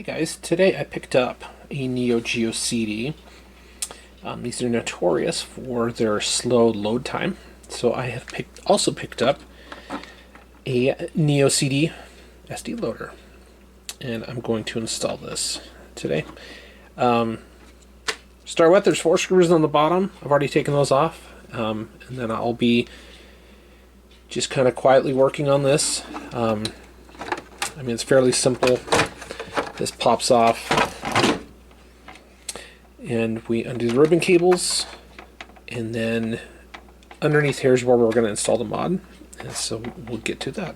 Hey guys, today I picked up a Neo-Geo CD. These are notorious for their slow load time, so I have also picked up a Neo CD SD Loader, and I'm going to install this today. Start with, there's 4 screws on the bottom. I've already taken those off, and then I'll be just kind of quietly working on this. It's fairly simple. This pops off, and we undo the ribbon cables, and then underneath here is where we're going to install the mod, and so we'll get to that.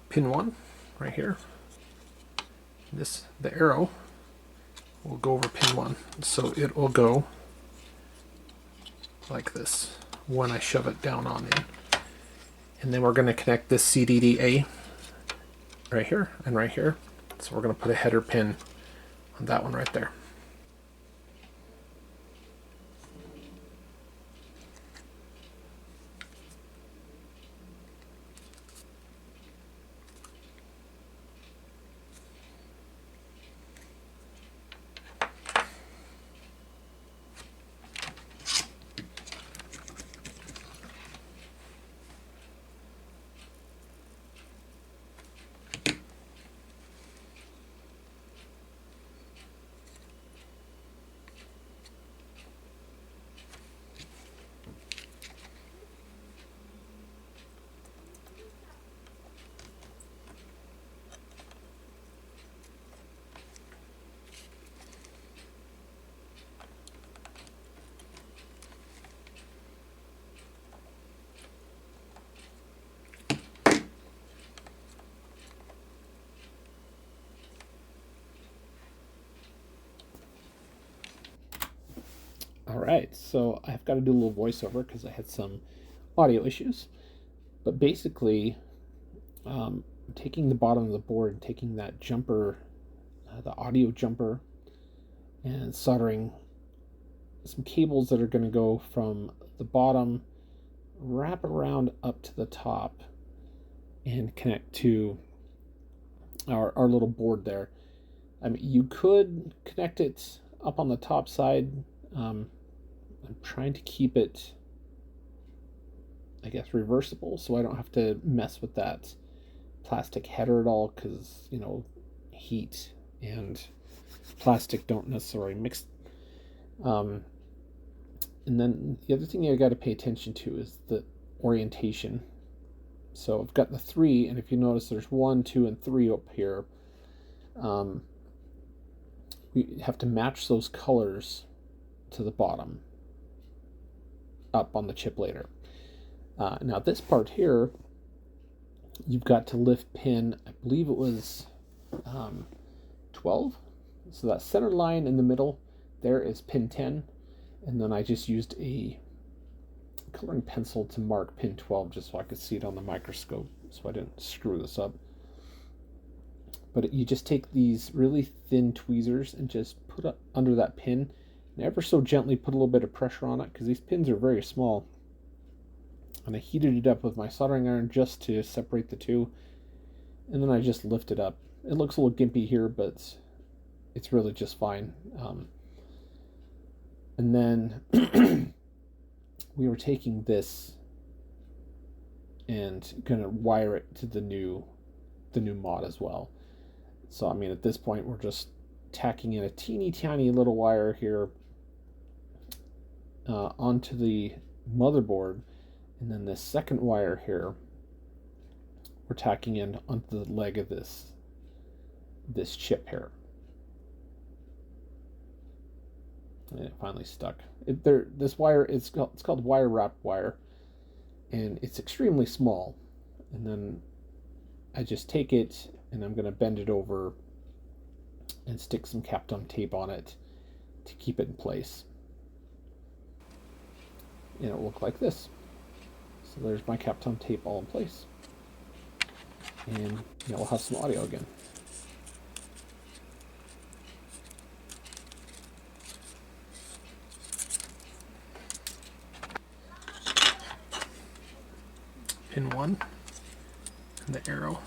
Pin 1 right here. The arrow will go over pin 1, so it will go like this when I shove it down on in. And then we're going to connect this CDDA right here and right here. So we're going to put a header pin on that one right there. Alright, so I've got to do a little voiceover because I had some audio issues. But basically, taking the bottom of the board, taking that jumper, the audio jumper, and soldering some cables that are going to go from the bottom, wrap around up to the top, and connect to our little board there. I mean, you could connect it up on the top side. I'm trying to keep it, I guess, reversible, so I don't have to mess with that plastic header at all, because, you know, heat and plastic don't necessarily mix. And then the other thing you got to pay attention to is the orientation. So I've got the 3, and if you notice, there's 1, 2, and 3 up here. We have to match those colors to the bottom up on the chip later. Now this part here, you've got to lift pin, I believe it was 12. So that center line in the middle there is pin 10. And then I just used a coloring pencil to mark pin 12 just so I could see it on the microscope, so I didn't screw this up. But you just take these really thin tweezers and just put it under that pin, and ever so gently put a little bit of pressure on it, because these pins are very small. And I heated it up with my soldering iron just to separate the two, and then I just lift it up. It looks a little gimpy here, but it's really just fine. And then we were taking this and gonna wire it to the new mod as well. So I mean, at this point, we're just tacking in a teeny tiny little wire here onto the motherboard, and then this second wire here we're tacking in onto the leg of this chip here. And it finally stuck. This wire, it's called wire wrap wire, and it's extremely small. And then I just take it and I'm going to bend it over and stick some Kapton tape on it to keep it in place. And it'll look like this. So there's my Kapton tape all in place. And we'll have some audio again. Pin 1 and the arrow.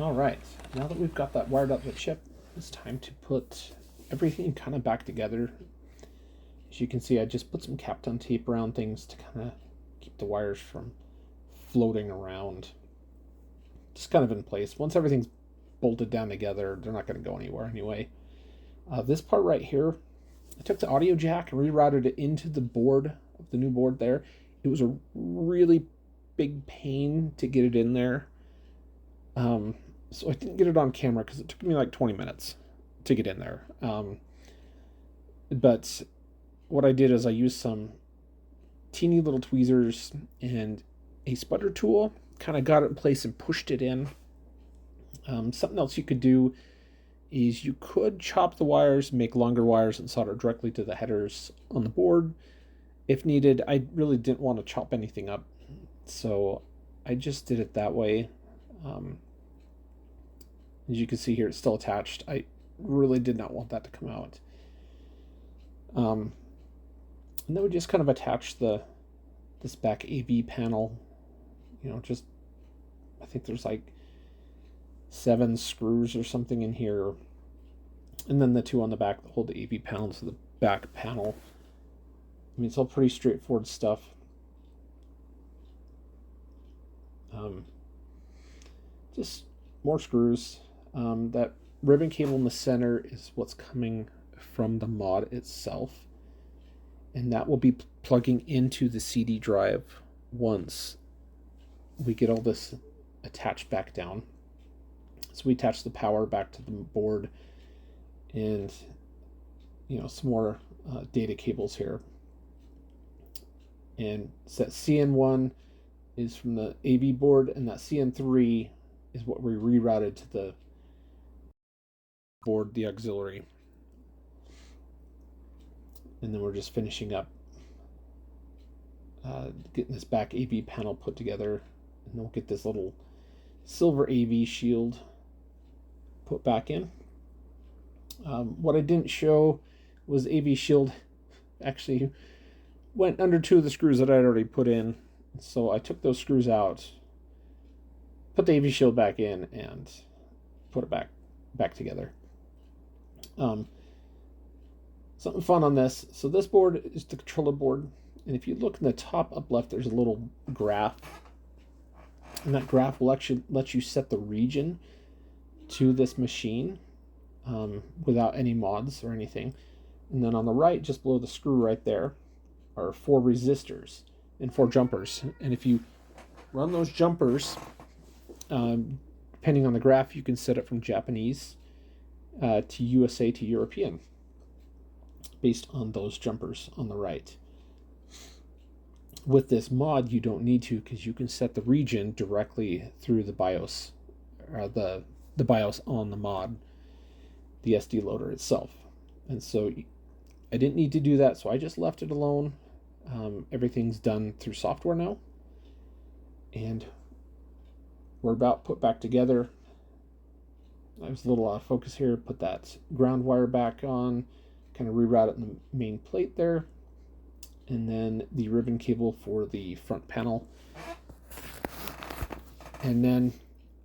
All right, now that we've got that wired up the chip, it's time to put everything kind of back together. As you can see, I just put some Kapton tape around things to kind of keep the wires from floating around. Just kind of in place. Once everything's bolted down together, they're not going to go anywhere anyway. This part right here, I took the audio jack and rerouted it into the board, the new board there. It was a really big pain to get it in there. So I didn't get it on camera because it took me like 20 minutes to get in there. But what I did is I used some teeny little tweezers and a sputter tool, kind of got it in place and pushed it in. Something else you could do is you could chop the wires, make longer wires, and solder directly to the headers on the board if needed. I really didn't want to chop anything up, so I just did it that way. As you can see here, it's still attached. I really did not want that to come out. And then we just kind of attach this back AV panel. Just I think there's like 7 screws or something in here, and then the 2 on the back that hold the AV panel to the back panel. I mean, it's all pretty straightforward stuff. Just more screws. That ribbon cable in the center is what's coming from the mod itself, and that will be plugging into the CD drive once we get all this attached back down. So we attach the power back to the board, and some more data cables here. And so that CN1 is from the AV board, and that CN3 is what we rerouted to the board, the auxiliary. And then we're just finishing up getting this back AV panel put together, and then we'll get this little silver AV shield put back in. What I didn't show was AV shield actually went under 2 of the screws that I'd already put in, so I took those screws out, put the AV shield back in, and put it back together. Something fun on this. So this board is the controller board, and if you look in the top up left, there's a little graph, and that graph will actually let you set the region to this machine without any mods or anything. And then on the right, just below the screw right there, are 4 resistors and 4 jumpers. And if you run those jumpers, depending on the graph, you can set it from Japanese to USA to European based on those jumpers on the right. With this mod, you don't need to, because you can set the region directly through the BIOS, or the BIOS on the mod, the SD loader itself. And so I didn't need to do that, so I just left it alone. Everything's done through software now, and we're about put back together. I was a little out of focus here. Put that ground wire back on, kind of reroute it in the main plate there, and then the ribbon cable for the front panel. And then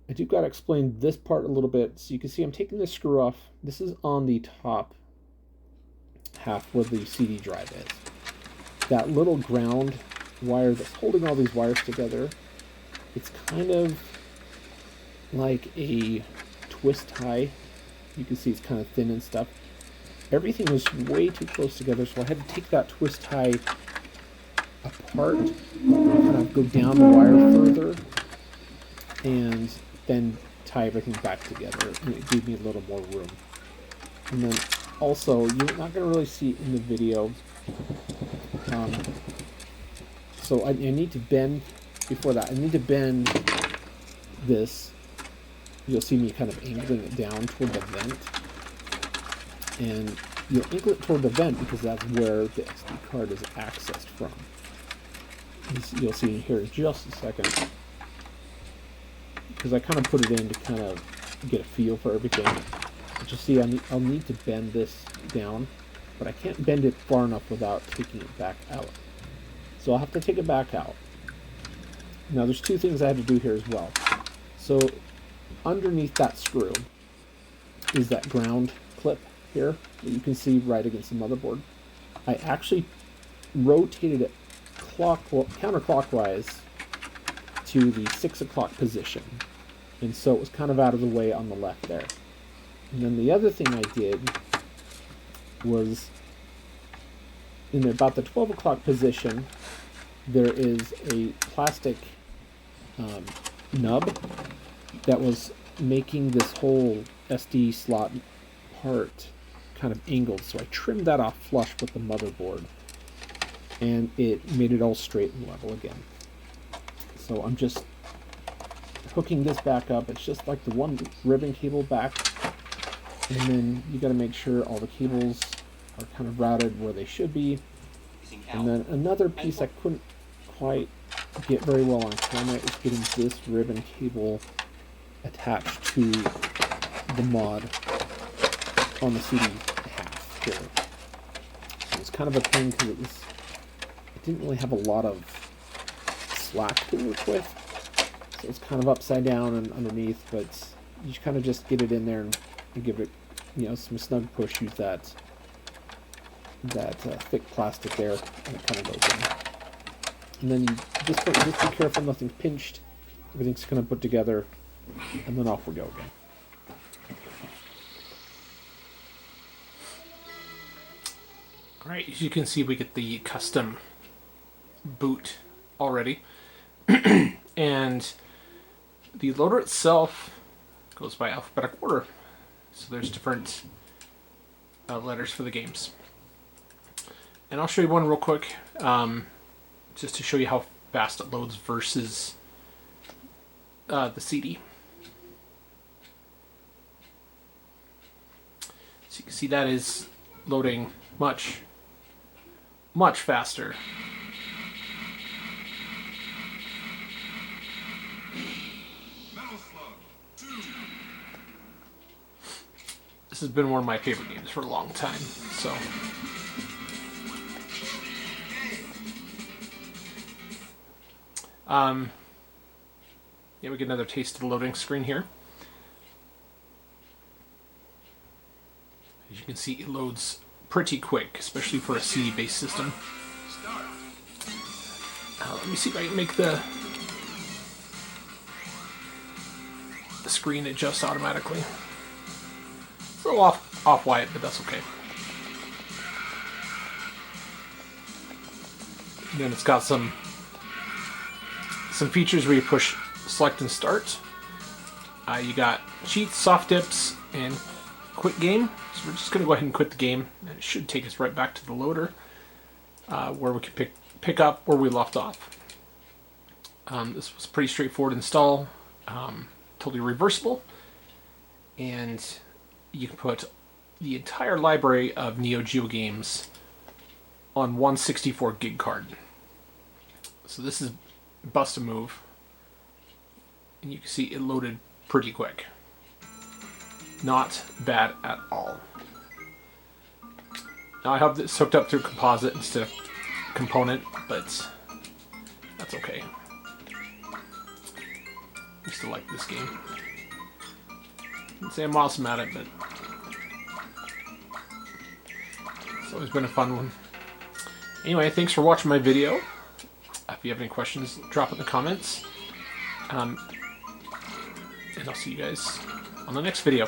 I do got to explain this part a little bit. So you can see I'm taking this screw off. This is on the top half where the CD drive is. That little ground wire that's holding all these wires together, it's kind of like a twist tie. You can see it's kind of thin and stuff. Everything was way too close together, so I had to take that twist tie apart, kind of go down the wire further, and then tie everything back together, and it gave me a little more room. And then also, you're not going to really see it in the video, so I need to bend, before that, I need to bend this. You'll see me kind of angling it down toward the vent, and you'll angle it toward the vent because that's where the SD card is accessed from. You'll see here in just a second, because I kind of put it in to kind of get a feel for everything. But you'll see I'll need to bend this down, but I can't bend it far enough without taking it back out. So I'll have to take it back out. Now there's 2 things I have to do here as well. So underneath that screw is that ground clip here that you can see right against the motherboard. I actually rotated it counterclockwise to the 6 o'clock position, and so it was kind of out of the way on the left there. And then the other thing I did was in about the 12 o'clock position, there is a plastic nub that was making this whole SD slot part kind of angled, so I trimmed that off flush with the motherboard, and it made it all straight and level again. So I'm just hooking this back up. It's just like the one ribbon cable back, and then you got to make sure all the cables are kind of routed where they should be. And then another piece I couldn't quite get very well on camera is getting this ribbon cable attached to the mod on the CD half here. So it's kind of a pain because it didn't really have a lot of slack to work with. So it's kind of upside down and underneath, but you kind of just get it in there and give it, some snug push. Use that thick plastic there, and it kind of goes in. And then you just be careful nothing's pinched. Everything's kind of put together, and then off we go again. Alright, as you can see, we get the custom boot already. And the loader itself goes by alphabetic order. So there's different letters for the games. And I'll show you one real quick, just to show you how fast it loads versus the CD. So you can see that is loading much faster. This has been one of my favorite games for a long time, so. Yeah, we get another taste of the loading screen here. As you can see, it loads pretty quick, especially for a CD-based system. Let me see if I can make the screen adjust automatically. Throw off white, but that's okay. And then it's got some features where you push select and start. You got cheats, soft dips, and quit game. So we're just going to go ahead and quit the game, and it should take us right back to the loader, where we can pick up where we left off. This was pretty straightforward install, totally reversible, and you can put the entire library of Neo-Geo games on one 64 gig card. So this is bust a move, and you can see it loaded pretty quick. Not bad at all. Now I have this hooked up through composite instead of component, but that's okay. I still like this game. I wouldn't say I'm awesome at it, but it's always been a fun one. Anyway, thanks for watching my video. If you have any questions, drop it in the comments. And I'll see you guys on the next video.